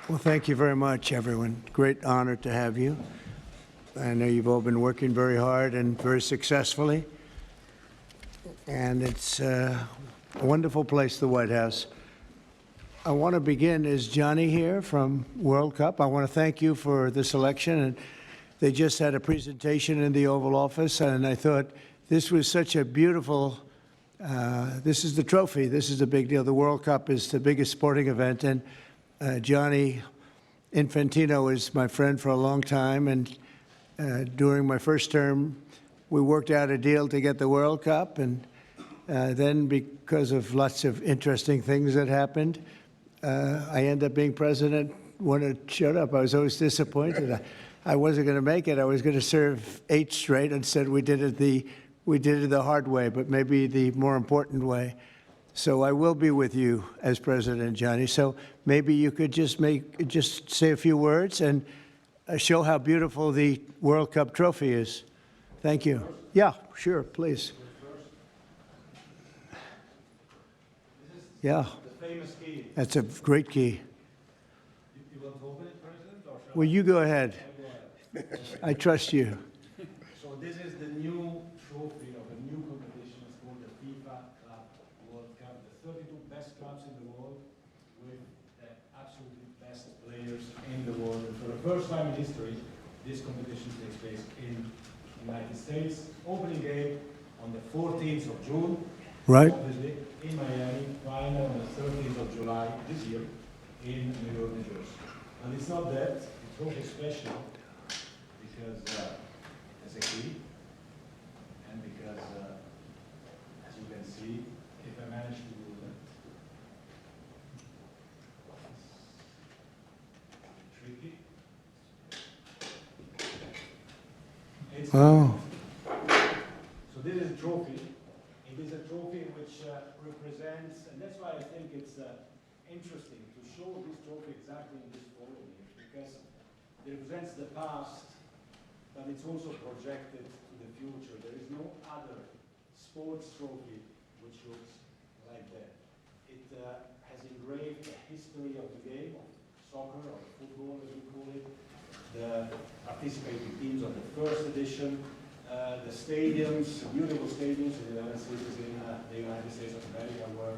Well, thank you very much, everyone. Great honor to have you. I know you've all been working very hard and very successfully. And it's a wonderful place, the White House. I want to begin. Is Johnny here from World Cup? I want to thank you for this election. And they just had a presentation in the Oval Office, and I thought this was such a beautiful, this is the trophy. This is a big deal. The World Cup is the biggest sporting event, and Johnny Infantino is my friend for a long time, and during my first term, we worked out a deal to get the World Cup, and then because of lots of interesting things that happened, I ended up being president when it showed up. I was always disappointed. I wasn't going to make it. I was going to serve 8 straight. Instead, we did it the hard way, but maybe the more important way. So I will be with you as president, Johnny. So maybe you could just say a few words and show how beautiful the World Cup trophy is. Thank you. Yeah, sure, please. Yeah. The famous key. That's a great key. You want to open it, President? Or shall Well, you go ahead. I go ahead? I trust you. So this is the new trophy of a new competition. It's called the FIFA Club World Cup. The 32 best clubs in the world with the absolutely best players in the world. And for the first time in history, this competition takes place in the United States. Opening game on the 14th of June. Right. Obviously, in Miami, final on the 13th of July this year in New York, New Jersey. And it's not that, it's also special because there's a key and because, as you can see, if I manage to do that, it's tricky. It's Oh. So this is a trophy. It is a trophy which represents, and that's why I think it's interesting to show this trophy exactly in this photo here, because it represents the past, but it's also projected to the future. There is no other sports trophy which looks like that. It has engraved the history of the game, of soccer, or football as we call it, the participating teams of the first edition, the stadiums, beautiful stadiums in the United States of America where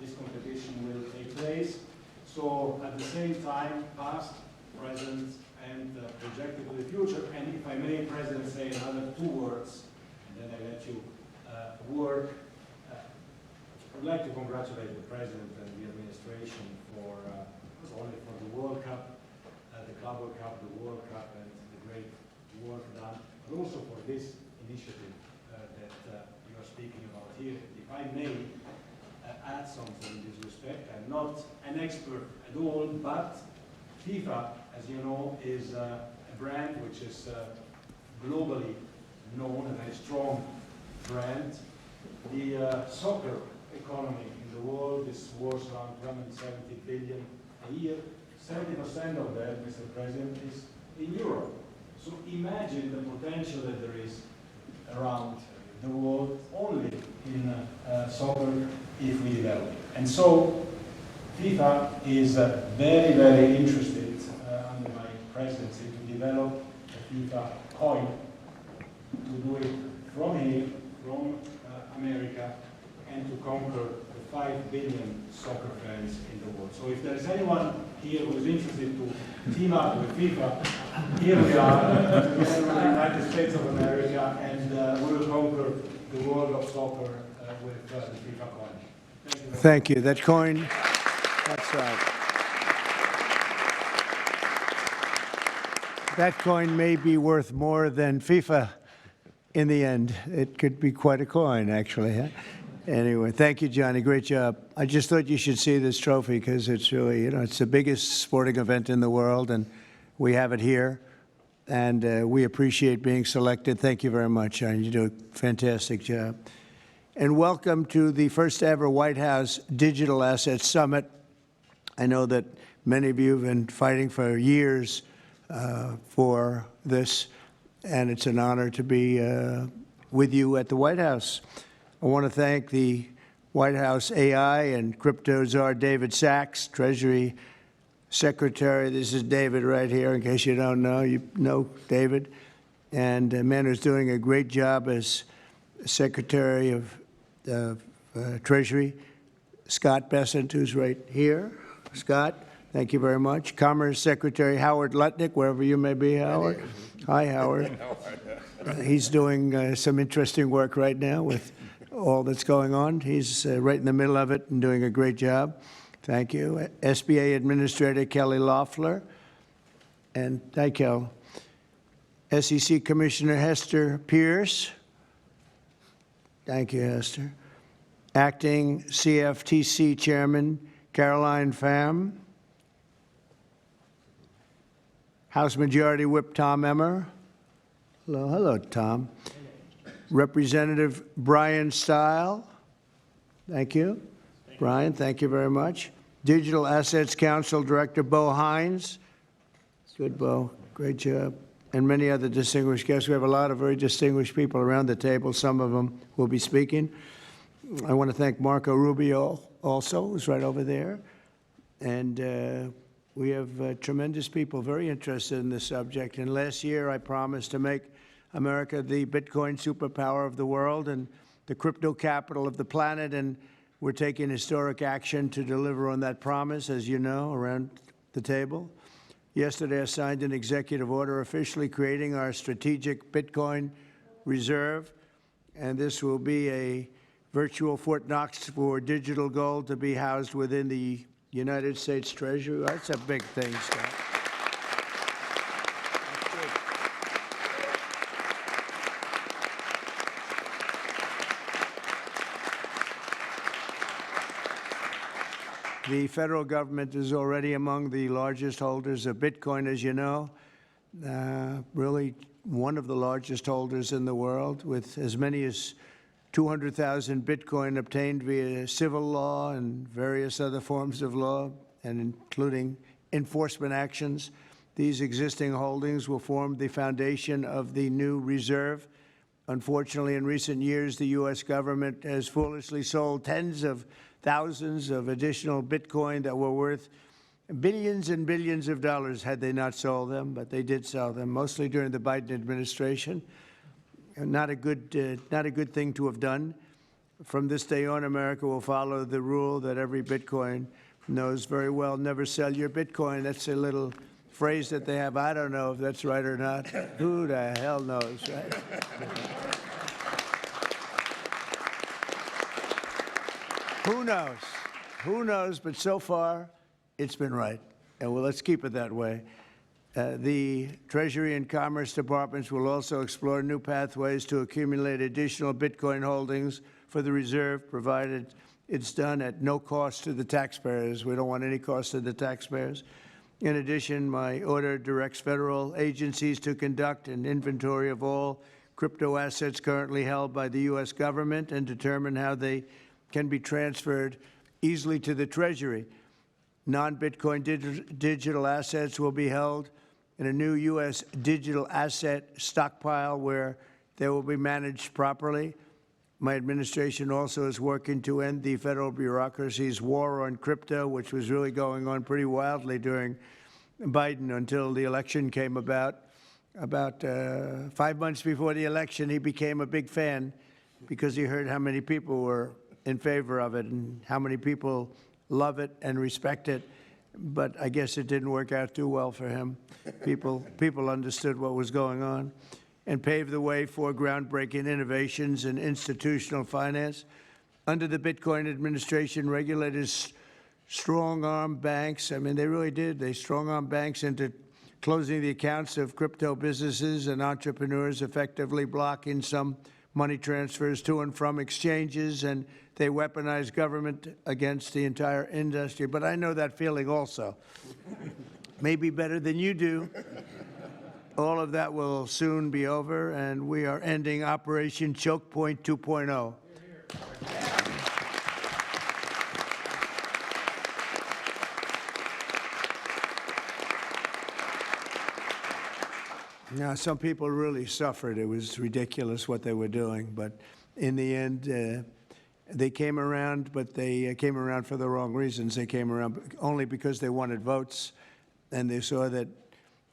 this competition will take place. So at the same time, past, present, and projected to the future. And if I may, President, say another 2 words, and then I let you work. I would like to congratulate the President and the administration for, not only for the World Cup, the Club World Cup, the World Cup, and the great work done, but also for this initiative that you are speaking about here. If I may add something in this respect, I'm not an expert at all, but FIFA, as you know, is a brand which is globally known, a very strong brand. The soccer economy in the world is worth around 270 billion a year. 70% of that, Mr. President, is in Europe. So imagine the potential that there is around the world only in soccer if we develop it. And so FIFA is very, very interested under my presidency to develop a FIFA coin, to do it from here, from America, and to conquer the 5 billion soccer fans in the world. So if there's anyone here who is interested to team up with FIFA, here we are, together with the United States of America, and we will conquer the world of soccer with the FIFA coin. Thank you. That coin, that's right. That coin may be worth more than FIFA in the end. It could be quite a coin, actually. Huh? Anyway, thank you, Johnny. Great job. I just thought you should see this trophy because it's really, it's the biggest sporting event in the world, and we have it here. And we appreciate being selected. Thank you very much, Johnny. You do a fantastic job. And welcome to the first ever White House Digital Assets Summit. I know that many of you have been fighting for years for this, and it's an honor to be with you at the White House. I want to thank the White House AI and crypto czar David Sachs, Treasury Secretary. This is David right here, in case you don't know. You know David. And a man who's doing a great job as Secretary of Treasury, Scott Bessent, who's right here. Scott, thank you very much. Commerce Secretary Howard Lutnick, wherever you may be, Howard. Hi, Howard. He's doing some interesting work right now with all that's going on. He's right in the middle of it and doing a great job. Thank you. SBA Administrator Kelly Loeffler. And thank you. SEC Commissioner Hester Pierce. Thank you, Hester. Acting CFTC Chairman Caroline Pham. House Majority Whip Tom Emmer. Hello, hello, Tom. Representative Brian Stile. Thank you. Brian, thank you very much. Digital Assets Council Director Bo Hines. Good, Bo. Great job. And many other distinguished guests. We have a lot of very distinguished people around the table. Some of them will be speaking. I want to thank Marco Rubio also, who's right over there. And we have tremendous people very interested in this subject. And last year, I promised to make America the Bitcoin superpower of the world and the crypto capital of the planet. And we're taking historic action to deliver on that promise, as you know, around the table. Yesterday, I signed an executive order officially creating our strategic Bitcoin reserve. And this will be a virtual Fort Knox for digital gold to be housed within the United States Treasury. That's a big thing, Scott. The federal government is already among the largest holders of Bitcoin, as you know, really one of the largest holders in the world, with as many as 200,000 Bitcoin obtained via civil law and various other forms of law, and including enforcement actions. These existing holdings will form the foundation of the new reserve. Unfortunately, in recent years, the U.S. government has foolishly sold tens of thousands of additional Bitcoin that were worth billions and billions of dollars had they not sold them, but they did sell them, mostly during the Biden administration. And not a good thing to have done. From this day on, America will follow the rule that every Bitcoin knows very well: never sell your Bitcoin. That's a little phrase that they have. I don't know if that's right or not. Who the hell knows, right? Who knows? Who knows? But so far, it's been right. And well, let's keep it that way. The Treasury and Commerce Departments will also explore new pathways to accumulate additional Bitcoin holdings for the reserve, provided it's done at no cost to the taxpayers. We don't want any cost to the taxpayers. In addition, my order directs federal agencies to conduct an inventory of all crypto assets currently held by the U.S. government and determine how they can be transferred easily to the Treasury. Non-Bitcoin digital assets will be held in a new U.S. digital asset stockpile where they will be managed properly. My administration also is working to end the federal bureaucracy's war on crypto, which was really going on pretty wildly during Biden until the election came about. About 5 months before the election, he became a big fan because he heard how many people were in favor of it and how many people love it and respect it. But I guess it didn't work out too well for him. People understood what was going on and paved the way for groundbreaking innovations in institutional finance. Under the Bitcoin administration, regulators strong-armed banks. I mean, they really did. They strong-armed banks into closing the accounts of crypto businesses and entrepreneurs, effectively blocking some money transfers to and from exchanges, and they weaponized government against the entire industry. But I know that feeling also. Maybe better than you do. All of that will soon be over, and we are ending Operation Choke Point 2.0. Now, some people really suffered. It was ridiculous what they were doing, but in the end, they came around, but they came around for the wrong reasons. They came around only because they wanted votes. and they saw that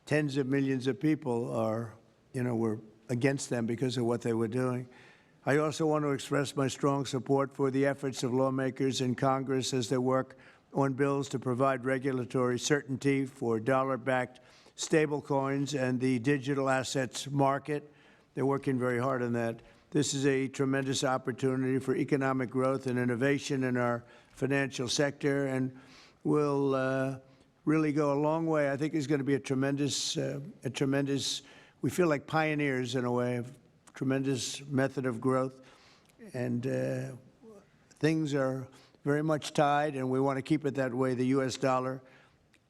tens of millions of people are, were against them because of what they were doing. I also want to express my strong support for the efforts of lawmakers in Congress as they work on bills to provide regulatory certainty for dollar-backed stablecoins and the digital assets market. They're working very hard on that. This is a tremendous opportunity for economic growth and innovation in our financial sector, and will really go a long way. I think it's going to be a tremendous, we feel like pioneers in a way, of tremendous method of growth. And things are very much tied, and we want to keep it that way, the U.S. dollar,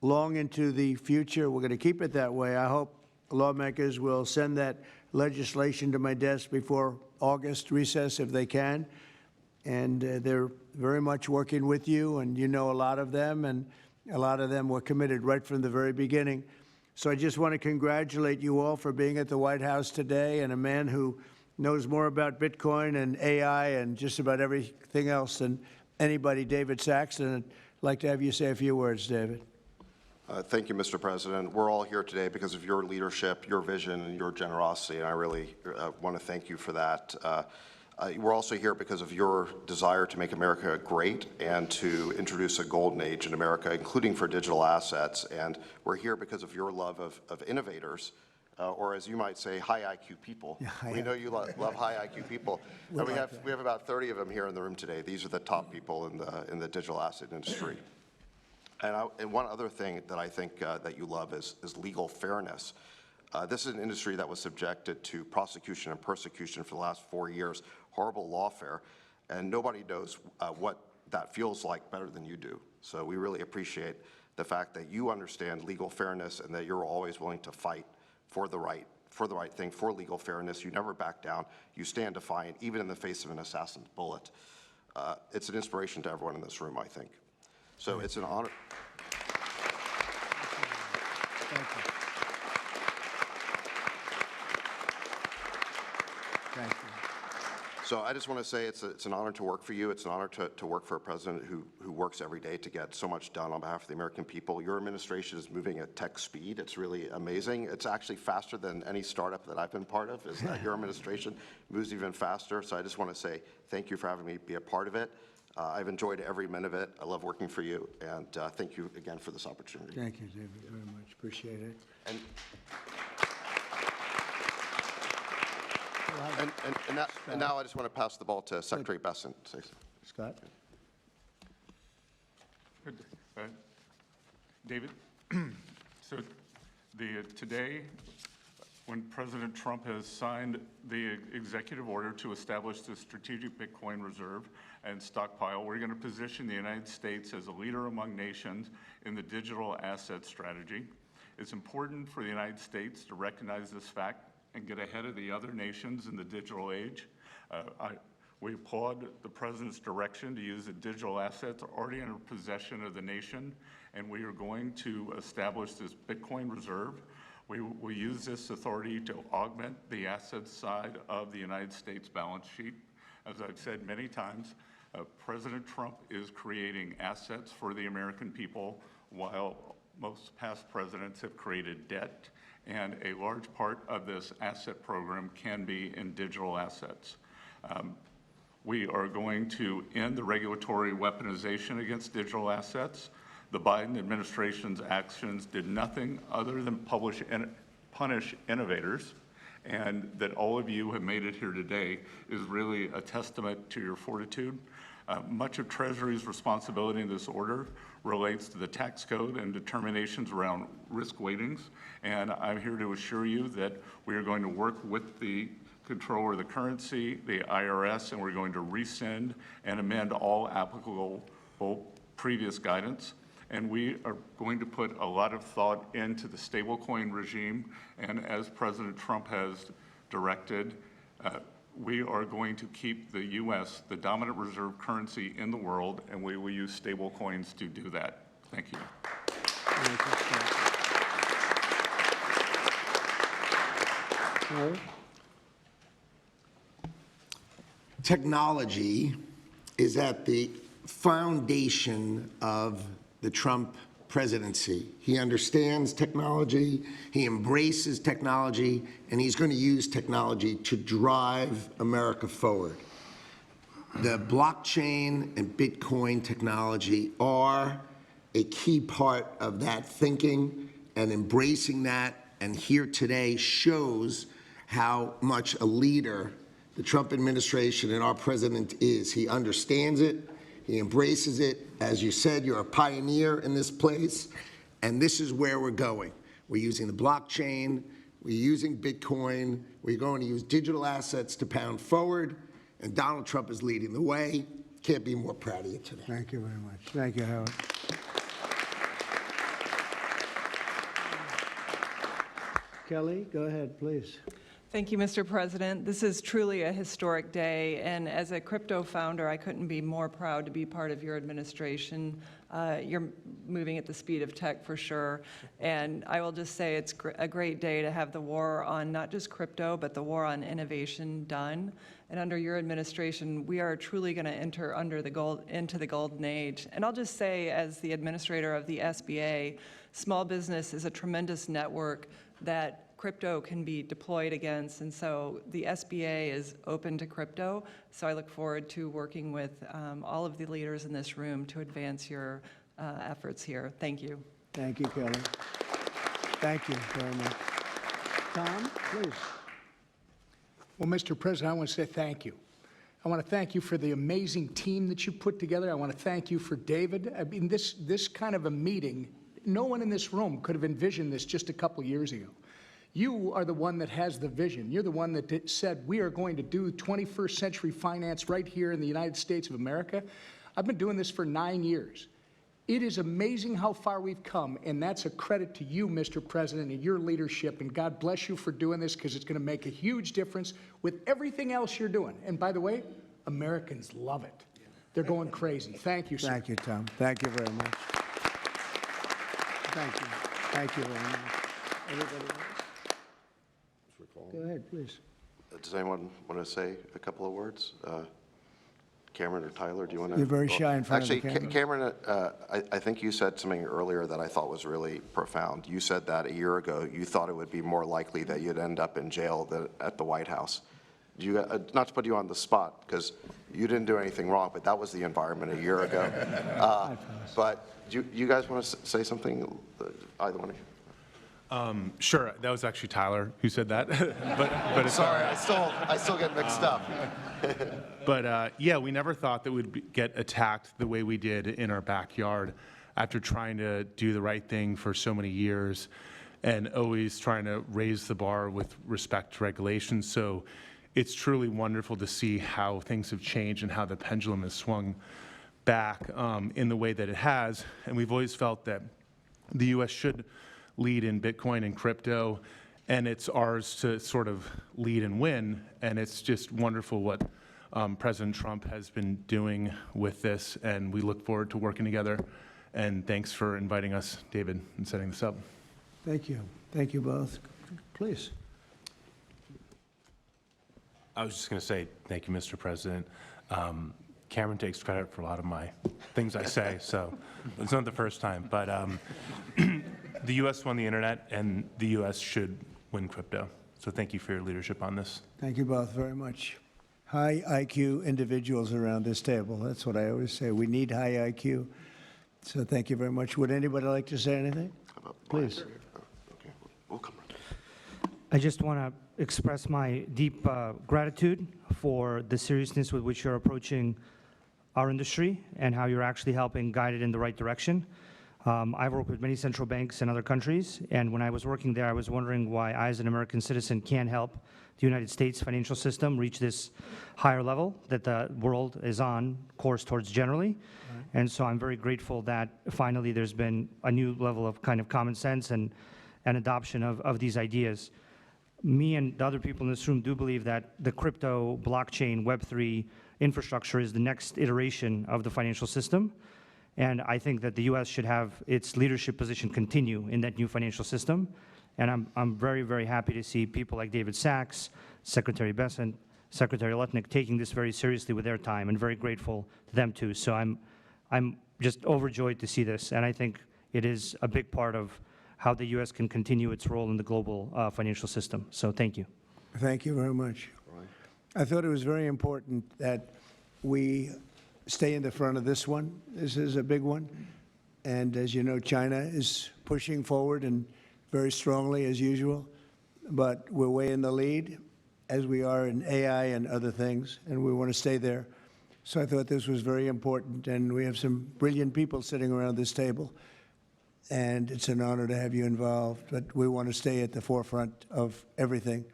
long into the future. We're going to keep it that way. I hope lawmakers will send that legislation to my desk before August recess if they can. And they're very much working with you, and you know a lot of them, and a lot of them were committed right from the very beginning. So I just want to congratulate you all for being at the White House today, and a man who knows more about Bitcoin and AI and just about everything else than anybody, David Saxton. I'd like to have you say a few words, David. Thank you, Mr. President. We're all here today because of your leadership, your vision, and your generosity, and I really want to thank you for that. We're also here because of your desire to make America great and to introduce a golden age in America, including for digital assets. And we're here because of your love of innovators, or as you might say, high IQ people. Yeah, we know you love high IQ people. And we have about 30 of them here in the room today. These are the top people in the digital asset industry. And one other thing that I think that you love is legal fairness. This is an industry that was subjected to prosecution and persecution for the last 4 years, horrible lawfare, and nobody knows what that feels like better than you do. So we really appreciate the fact that you understand legal fairness and that you're always willing to fight for the right thing, for legal fairness. You never back down. You stand defiant, even in the face of an assassin's bullet. It's an inspiration to everyone in this room, I think. So it's an honor. Thank you. Thank you. So I just want to say it's an honor to work for you. It's an honor to work for a president who works every day to get so much done on behalf of the American people. Your administration is moving at tech speed. It's really amazing. It's actually faster than any startup that I've been part of. Is that your administration moves even faster. So I just want to say thank you for having me be a part of it. I've enjoyed every minute of it. I love working for you, and thank you again for this opportunity. Thank you, David, very much. Appreciate it. And now I just want to pass the ball to Secretary Bessent. Scott? David, so today, when President Trump has signed the executive order to establish the strategic Bitcoin reserve and stockpile, we're going to position the United States as a leader among nations in the digital asset strategy. It's important for the United States to recognize this fact and get ahead of the other nations in the digital age. We applaud the President's direction to use the digital assets already in possession of the nation, and we are going to establish this Bitcoin reserve. We will use this authority to augment the assets side of the United States balance sheet. As I've said many times, President Trump is creating assets for the American people, while most past presidents have created debt, and a large part of this asset program can be in digital assets. We are going to end the regulatory weaponization against digital assets. The Biden administration's actions did nothing other than punish innovators, and that all of you have made it here today is really a testament to your fortitude. Much of Treasury's responsibility in this order relates to the tax code and determinations around risk weightings, and I'm here to assure you that we are going to work with the Controller of the Currency, the IRS, and we're going to rescind and amend all applicable previous guidance. And we are going to put a lot of thought into the stablecoin regime, and as President Trump has directed, we are going to keep the U.S. the dominant reserve currency in the world, and we will use stablecoins to do that. Thank you. Technology is at the foundation of the Trump presidency. He understands technology, he embraces technology, and he's going to use technology to drive America forward. The blockchain and Bitcoin technology are a key part of that thinking, and embracing that, and here today shows how much a leader the Trump administration and our president is. He understands it, he embraces it. As you said, you're a pioneer in this place, and this is where we're going. We're using the blockchain, we're using Bitcoin, we're going to use digital assets to pound forward, and Donald Trump is leading the way. Can't be more proud of you today. Thank you very much. Thank you, Howard. Kelly, go ahead, please. Thank you, Mr. President. This is truly a historic day, and as a crypto founder, I couldn't be more proud to be part of your administration. You're moving at the speed of tech for sure, and I will just say it's a great day to have the war on not just crypto, but the war on innovation done. And under your administration, we are truly going to enter into the golden age. And I'll just say, as the administrator of the SBA, small business is a tremendous network that crypto can be deployed against, and so the SBA is open to crypto. So I look forward to working with all of the leaders in this room to advance your efforts here. Thank you. Thank you, Kelly. Thank you very much. Tom, please. Well, Mr. President, I want to say thank you. I want to thank you for the amazing team that you put together. I want to thank you for David. I mean, this kind of a meeting, no one in this room could have envisioned this just a couple years ago. You are the one that has the vision. You're the one that said, we are going to do 21st century finance right here in the United States of America. I've been doing this for 9 years. It is amazing how far we've come, and that's a credit to you, Mr. President, and your leadership, and God bless you for doing this, because it's going to make a huge difference with everything else you're doing. And by the way, Americans love it. They're going crazy. Thank you, sir. Thank you, Tom. Thank you very much. Thank you. Thank you very much. Anybody else? Go ahead, please. Does anyone want to say a couple of words? Cameron or Tyler, do you want to? You're very shy in front of the Actually, camera. Cameron, I think you said something earlier that I thought was really profound. You said that a year ago you thought it would be more likely that you'd end up in jail than at the White House. Not to put you on the spot, because you didn't do anything wrong, but that was the environment a year ago. But do you guys want to say something, either one of you? Sure, that was actually Tyler who said that. but it's Sorry, I still get mixed up. But yeah, we never thought that we'd get attacked the way we did in our backyard after trying to do the right thing for so many years and always trying to raise the bar with respect to regulations. So it's truly wonderful to see how things have changed and how the pendulum has swung back in the way that it has. And we've always felt that the U.S. should lead in Bitcoin and crypto, and it's ours to sort of lead and win. And it's just wonderful what President Trump has been doing with this, and we look forward to working together. And thanks for inviting us, David, and setting this up. Thank you. Thank you both. Please. I was just going to say thank you, Mr. President. Cameron takes credit for a lot of my things I say, so it's not the first time. But the U.S. won the internet, and the U.S. should win crypto. So thank you for your leadership on this. Thank you both very much. High IQ individuals around this table. That's what I always say. We need high IQ. So thank you very much. Would anybody like to say anything? Please. Okay, we'll come around. I just want to express my deep gratitude for the seriousness with which you're approaching our industry and how you're actually helping guide it in the right direction. I've worked with many central banks in other countries, and when I was working there, I was wondering why I, as an American citizen, can't help the United States financial system reach this higher level that the world is on course towards generally. Right. And so I'm very grateful that finally there's been a new level of kind of common sense and adoption of these ideas. Me and the other people in this room do believe that the crypto, blockchain, Web3 infrastructure is the next iteration of the financial system. And I think that the U.S. should have its leadership position continue in that new financial system. And I'm very, very happy to see people like David Sachs, Secretary Bessent, Secretary Lutnick taking this very seriously with their time, and very grateful to them too. So I'm just overjoyed to see this. And I think it is a big part of how the U.S. can continue its role in the global financial system. So thank you. Thank you very much. I thought it was very important that we stay in the front of this one. This is a big one. And as you know, China is pushing forward and very strongly as usual. But we're way in the lead, as we are in AI and other things, and we want to stay there. So I thought this was very important, and we have some brilliant people sitting around this table, and it's an honor to have you involved. But we want to stay at the forefront of everything.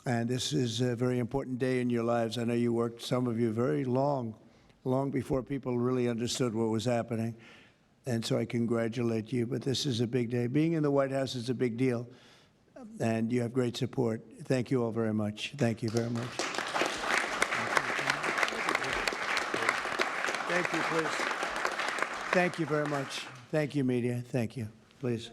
And this is a very important day in your lives. I know you worked, some of you, very long before people really understood what was happening. And so I congratulate you, but this is a big day. Being in the White House is a big deal, and you have great support. Thank you all very much. Thank you very much. Thank you, please. Thank you very much. Thank you, media. Thank you. Please.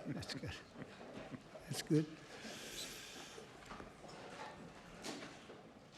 That's good. That's good.